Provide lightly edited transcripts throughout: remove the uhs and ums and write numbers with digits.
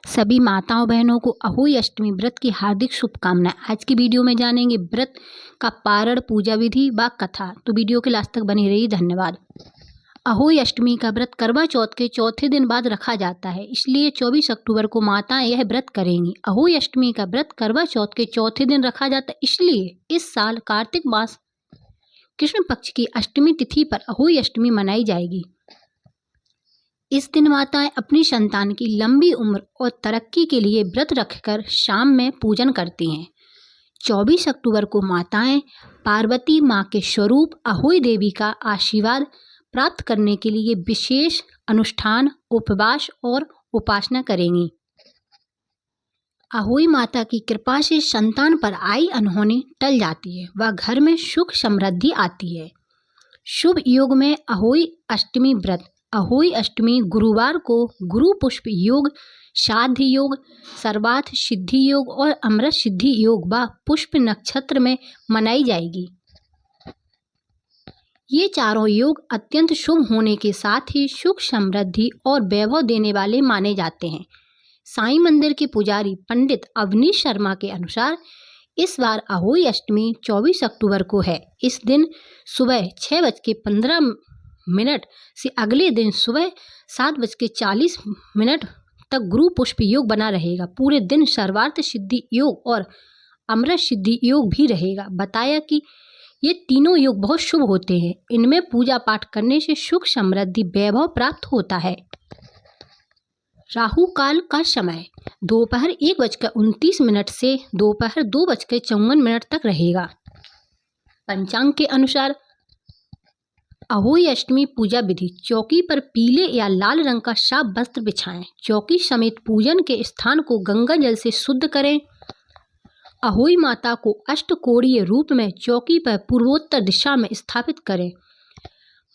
सभी माताओं बहनों को अहोई अष्टमी व्रत की हार्दिक शुभकामनाएं। आज की वीडियो में जानेंगे व्रत का पारण, पूजा विधि व कथा। तो वीडियो के लास्ट तक बनी रही। धन्यवाद। अहोई अष्टमी का व्रत करवा चौथ के चौथे दिन बाद रखा जाता है, इसलिए 24 अक्टूबर को माताएं यह व्रत करेंगी। अहोई अष्टमी का व्रत करवा चौथ के चौथे दिन रखा जाता है, इसलिए इस साल कार्तिक मास कृष्ण पक्ष की अष्टमी तिथि पर अहोई अष्टमी मनाई जाएगी। इस दिन माताएं अपनी संतान की लंबी उम्र और तरक्की के लिए व्रत रखकर शाम में पूजन करती हैं। 24 अक्टूबर को माताएं पार्वती मां के स्वरूप अहोई देवी का आशीर्वाद प्राप्त करने के लिए विशेष अनुष्ठान, उपवास और उपासना करेंगी। अहोई माता की कृपा से संतान पर आई अनहोनी टल जाती है व घर में सुख समृद्धि आती है। शुभ योग में अहोई अष्टमी व्रत। अहोई अष्टमी गुरुवार को गुरु पुष्प योग, श्राद्ध योग, सर्वार्थ सिद्धि योग और अमृत सिद्धि योग व पुष्प नक्षत्र में मनाई जाएगी। ये चारों योग अत्यंत शुभ होने के साथ ही सुख समृद्धि और वैभव देने वाले माने जाते हैं। साईं मंदिर के पुजारी पंडित अवनीश शर्मा के अनुसार इस बार अहोई अष्टमी 24 अक्टूबर को है। इस दिन सुबह 6:15 से अगले दिन सुबह 7:40 तक गुरु पुष्प योग बना रहेगा। पूरे दिन सर्वार्थ सिद्धि योग और अमृत सिद्धि योग भी रहेगा। बताया कि ये तीनों योग बहुत शुभ होते हैं। इनमें पूजा पाठ करने से सुख समृद्धि वैभव प्राप्त होता है। राहु काल का समय दोपहर 1:29 से दोपहर 2:54 तक रहेगा। पंचांग के अनुसार अहोई अष्टमी पूजा विधि। चौकी पर पीले या लाल रंग का साफ वस्त्र बिछाएं। चौकी समेत पूजन के स्थान को गंगा जल से शुद्ध करें। अहोई माता को अष्टकोणीय रूप में चौकी पर पूर्वोत्तर दिशा में स्थापित करें।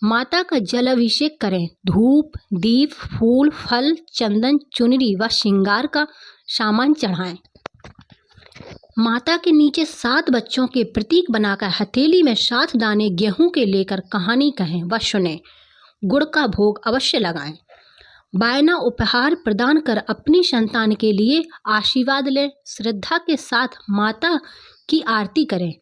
माता का जल अभिषेक करें। धूप, दीप, फूल, फल, चंदन, चुनरी व श्रृंगार का सामान चढ़ाएं। माता के नीचे 7 बच्चों के प्रतीक बनाकर हथेली में 7 दाने गेहूं के लेकर कहानी कहें व सुने। गुड़ का भोग अवश्य लगाएं। बायना उपहार प्रदान कर अपनी संतान के लिए आशीर्वाद लें। श्रद्धा के साथ माता की आरती करें।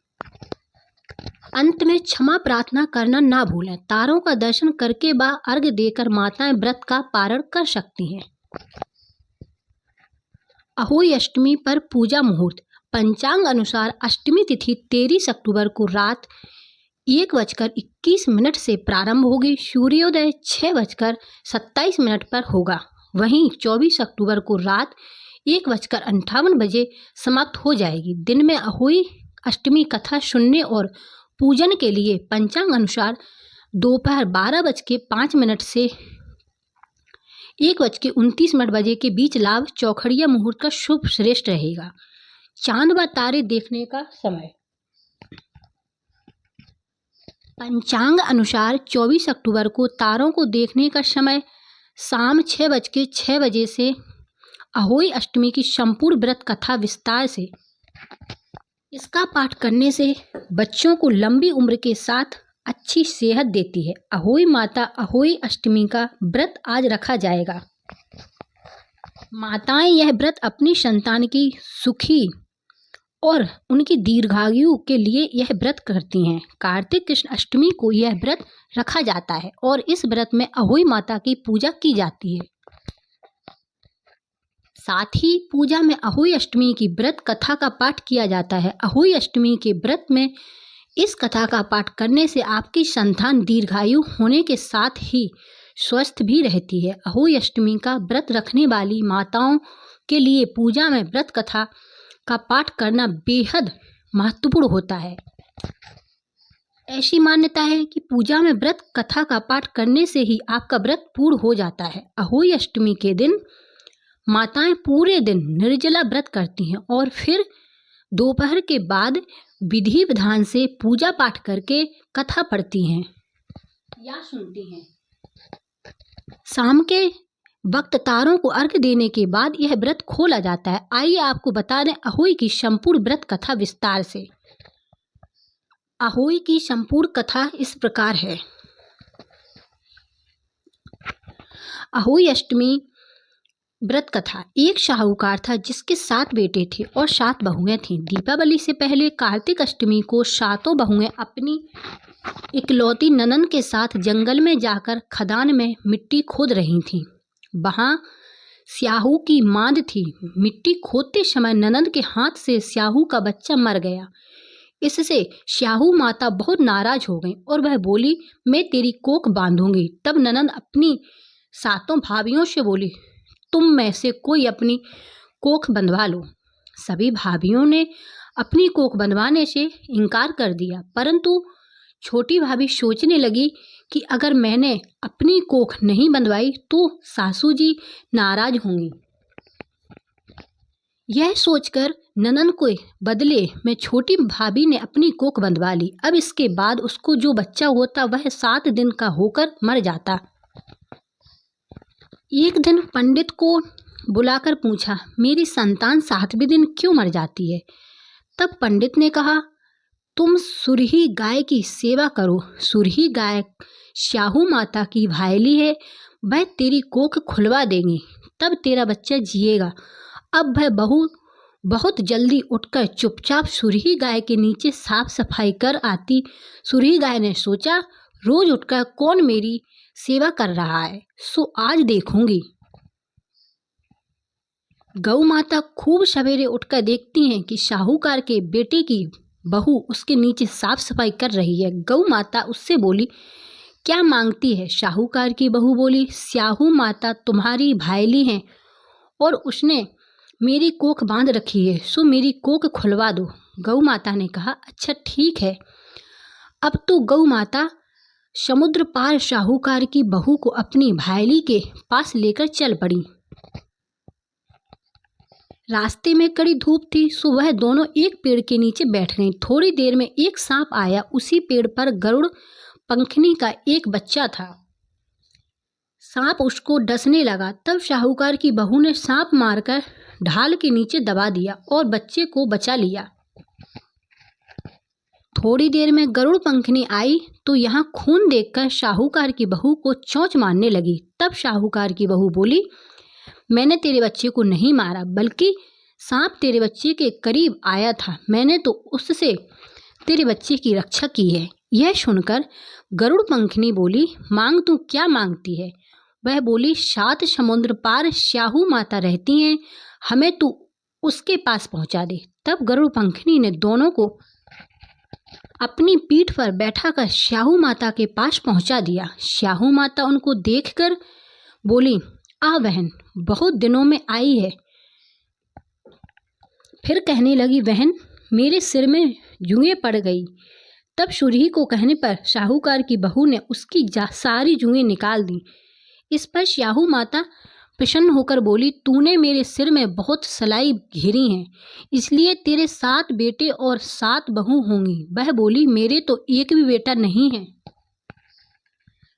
अंत में क्षमा प्रार्थना करना ना भूलें। तारों का दर्शन करके व अर्घ्य देकर माताएं व्रत का पारण कर सकती हैं। अहोई अष्टमी पर पूजा मुहूर्त। पंचांग अनुसार अष्टमी तिथि 23 अक्टूबर को रात 1:21 से प्रारंभ होगी। सूर्योदय 6:27 पर होगा। वहीं 24 अक्टूबर को रात 1:58 समाप्त हो जाएगी। दिन में अहोई अष्टमी कथा सुनने और पूजन के लिए पंचांग अनुसार दोपहर 12:05 से 1:29 के बीच लाभ चौखड़िया मुहूर्त का शुभ श्रेष्ठ रहेगा। चांद व तारे देखने का समय। पंचांग अनुसार 24 अक्टूबर को तारों को देखने का समय शाम 6:06 से। अहोई अष्टमी की संपूर्ण व्रत कथा विस्तार से। इसका पाठ करने से बच्चों को लंबी उम्र के साथ अच्छी सेहत देती है। अहोई माता अहोई अष्टमी का व्रत आज रखा जाएगा। माताएं यह व्रत अपनी संतान की सुखी और उनकी दीर्घायु के लिए यह व्रत करती हैं। कार्तिक कृष्ण अष्टमी को यह व्रत रखा जाता है और इस व्रत में अहोई माता की पूजा की जाती है। साथ ही पूजा में अहोई अष्टमी की व्रत कथा का पाठ किया जाता है। अहोई अष्टमी के व्रत में इस कथा का पाठ करने से आपकी संतान दीर्घायु होने के साथ ही स्वस्थ भी रहती है। अहोई अष्टमी का व्रत रखने वाली माताओं के लिए पूजा में व्रत कथा का पाठ करना बेहद महत्वपूर्ण होता है। ऐसी मान्यता है कि पूजा में व्रत कथा का पाठ करने से ही आपका व्रत पूर्ण हो जाता है। अहोई अष्टमी के दिन माताएं पूरे दिन निर्जला व्रत करती हैं और फिर दोपहर के बाद विधि विधान से पूजा पाठ करके कथा पढ़ती हैं या सुनती हैं। शाम के वक्त तारों को अर्घ्य देने के बाद यह व्रत खोला जाता है। आइए आपको बता दें अहोई की संपूर्ण व्रत कथा विस्तार से। अहोई की संपूर्ण कथा इस प्रकार है। अहोई अष्टमी व्रत कथा। एक शाहूकार था जिसके 7 बेटे थे और 7 बहुएं थीं। दीपावली से पहले कार्तिक अष्टमी को 7 बहुएं अपनी इकलौती ननद के साथ जंगल में जाकर खदान में मिट्टी खोद रही थीं। वहां स्याहू की मांद थी। मिट्टी खोदते समय ननद के हाथ से स्याहू का बच्चा मर गया। इससे स्याहू माता बहुत नाराज हो गई और वह बोली, मैं तेरी कोख बांधूंगी। तब ननद अपनी 7 भाभियों से बोली, तुम में से कोई अपनी कोख बंधवा लो। सभी भाभियों ने अपनी कोख बंधवाने से इनकार कर दिया, परंतु छोटी भाभी सोचने लगी कि अगर मैंने अपनी कोख नहीं बंधवाई तो सासू जी नाराज होंगी। यह सोचकर ननद के बदले में छोटी भाभी ने अपनी कोख बंधवा ली। अब इसके बाद उसको जो बच्चा होता वह 7 दिन का होकर मर जाता। एक दिन पंडित को बुलाकर पूछा, मेरी संतान 7वें दिन क्यों मर जाती है? तब पंडित ने कहा, तुम सुरही गाय की सेवा करो। सुरही गाय स्याहू माता की भायली है, वह तेरी कोख खुलवा देंगी, तब तेरा बच्चा जिएगा। अब वह बहू बहुत जल्दी उठकर चुपचाप सुरही गाय के नीचे साफ सफाई कर आती। सुरही गाय ने सोचा, रोज उठकर कौन मेरी सेवा कर रहा है, सो आज देखूंगी। गौ माता खूब सवेरे उठकर देखती हैं कि शाहूकार के बेटे की बहू उसके नीचे साफ सफाई कर रही है। गौ माता उससे बोली, क्या मांगती है? शाहूकार की बहू बोली, स्याहू माता तुम्हारी भायली हैं और उसने मेरी कोख बांध रखी है, सो मेरी कोख खुलवा दो। गौ माता ने कहा, अच्छा ठीक है। अब तो गौ माता समुद्र पार शाहूकार की बहू को अपनी भायली के पास लेकर चल पड़ी। रास्ते में कड़ी धूप थी, सो वह दोनों एक पेड़ के नीचे बैठ गईं। थोड़ी देर में एक सांप आया। उसी पेड़ पर गरुड़ पंखनी का एक बच्चा था। सांप उसको डसने लगा। तब शाहूकार की बहू ने सांप मारकर ढाल के नीचे दबा दिया और बच्चे को बचा लिया। थोड़ी देर में गरुड़ पंखनी आई तो यहाँ खून देखकर शाहूकार की बहू को चोंच मारने लगी। तब शाहूकार की बहू बोली, मैंने तेरे बच्चे को नहीं मारा, बल्कि सांप तेरे बच्चे के करीब आया था, मैंने तो उससे तेरे बच्चे की रक्षा की है। यह सुनकर गरुड़ पंखनी बोली, मांग तू क्या मांगती है? वह बोली, 7 समुद्र पार स्याहू माता रहती हैं, हमें तू उसके पास पहुंचा दे। तब गरुड़ पंखनी ने दोनों को अपनी पीठ पर बैठाकर स्याहू माता के पास पहुंचा दिया। स्याहू माता उनको देखकर बोली, आ बहन, बहुत दिनों में आई है। फिर कहने लगी, बहन मेरे सिर में जूएं पड़ गई। तब सुरही को कहने पर शाहूकार की बहू ने उसकी सारी जूएं निकाल दी। इस पर स्याहू माता प्रसन्न होकर बोली, तूने मेरे सिर में बहुत सलाई घेरी हैं, इसलिए तेरे 7 बेटे और 7 बहू होंगी। वह बोली, मेरे तो एक भी बेटा नहीं है।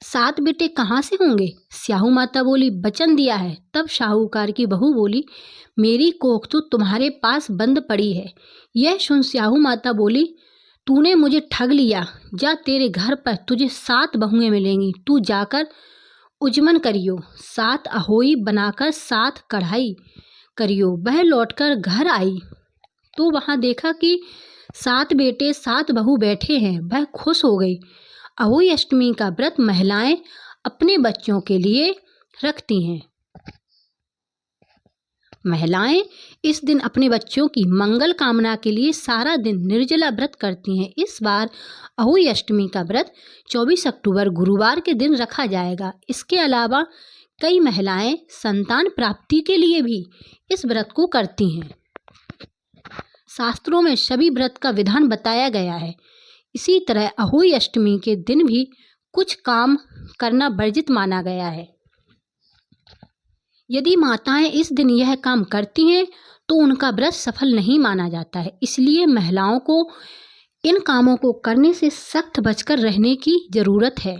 7 बेटे कहाँ से होंगे? स्याहू माता बोली, वचन दिया है। तब शाहूकार की बहू बोली, मेरी कोख तो तुम्हारे पास बंद पड़ी है। यह सुन स्याहू माता बोली, तूने मुझे ठग लिया। जा, तेरे घर पर तुझे 7 बहुएं मिलेंगी। तू जाकर उजमन करियो, 7 अहोई बनाकर 7 कढ़ाई करियो। वह लौटकर घर आई तो वहां देखा कि 7 बेटे 7 बहू बैठे हैं। वह खुश हो गई। अहोई अष्टमी का व्रत महिलाएं अपने बच्चों के लिए रखती हैं। महिलाएं इस दिन अपने बच्चों की मंगल कामना के लिए सारा दिन निर्जला व्रत करती हैं। इस बार अहोई अष्टमी का व्रत 24 अक्टूबर गुरुवार के दिन रखा जाएगा। इसके अलावा कई महिलाएं संतान प्राप्ति के लिए भी इस व्रत को करती हैं। शास्त्रों में सभी व्रत का विधान बताया गया है। इसी तरह अहोई अष्टमी के दिन भी कुछ काम करना वर्जित माना गया है। यदि माताएं इस दिन यह काम करती हैं तो उनका व्रत सफल नहीं माना जाता है। इसलिए महिलाओं को इन कामों को करने से सख्त बचकर रहने की जरूरत है।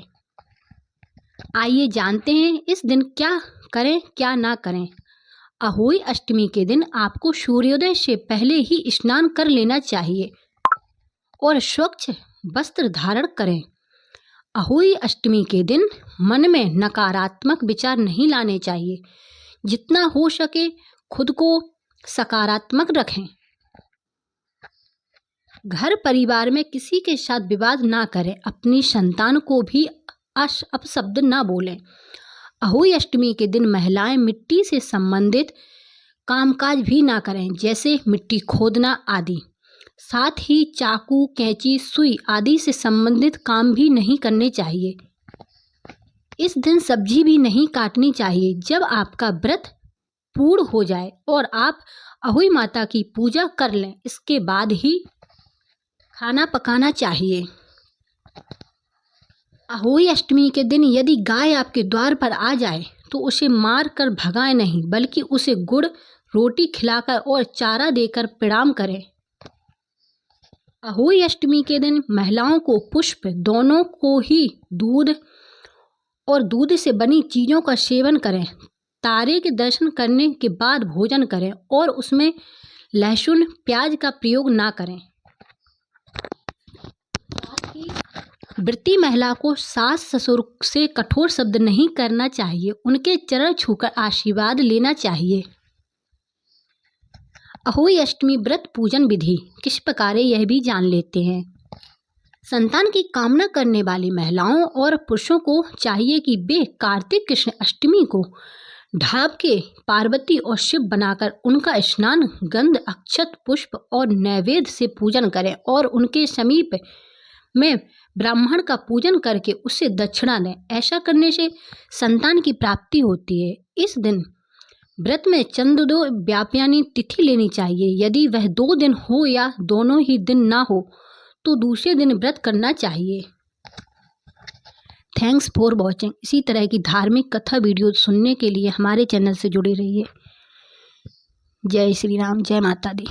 आइए जानते हैं इस दिन क्या करें क्या ना करें। अहोई अष्टमी के दिन आपको सूर्योदय से पहले ही स्नान कर लेना चाहिए और स्वच्छ वस्त्र धारण करें। अहोई अष्टमी के दिन मन में नकारात्मक विचार नहीं लाने चाहिए। जितना हो सके खुद को सकारात्मक रखें। घर परिवार में किसी के साथ विवाद ना करें। अपनी संतान को भी अपशब्द ना बोलें। अहोई अष्टमी के दिन महिलाएं मिट्टी से संबंधित कामकाज भी ना करें, जैसे मिट्टी खोदना आदि। साथ ही चाकू, कैंची, सुई आदि से संबंधित काम भी नहीं करने चाहिए। इस दिन सब्जी भी नहीं काटनी चाहिए। जब आपका व्रत पूर्ण हो जाए और आप अहोई माता की पूजा कर लें, इसके बाद ही खाना पकाना चाहिए। अहोई अष्टमी के दिन यदि गाय आपके द्वार पर आ जाए तो उसे मार कर भगाएं नहीं, बल्कि उसे गुड़ रोटी खिलाकर और चारा देकर प्रणाम करें। अहोई अष्टमी के दिन महिलाओं को पुष्प दोनों को ही दूध और दूध से बनी चीज़ों का सेवन करें। तारे के दर्शन करने के बाद भोजन करें और उसमें लहसुन प्याज का प्रयोग ना करें। व्रती महिला को सास ससुर से कठोर शब्द नहीं करना चाहिए। उनके चरण छूकर आशीर्वाद लेना चाहिए। अहोई अष्टमी व्रत पूजन विधि किस प्रकार है, यह भी जान लेते हैं। संतान की कामना करने वाली महिलाओं और पुरुषों को चाहिए कि वे कार्तिक कृष्ण अष्टमी को ढाब के पार्वती और शिव बनाकर उनका स्नान गंध, अक्षत, पुष्प और नैवेद्य से पूजन करें और उनके समीप में ब्राह्मण का पूजन करके उससे दक्षिणा दें। ऐसा करने से संतान की प्राप्ति होती है। इस दिन व्रत में चंद्रोदय व्याप्यानी तिथि लेनी चाहिए। यदि वह 2 दिन हो या दोनों ही दिन ना हो तो दूसरे दिन व्रत करना चाहिए। Thanks for watching. इसी तरह की धार्मिक कथा वीडियो सुनने के लिए हमारे चैनल से जुड़े रहिए। जय श्री राम, जय माता दी।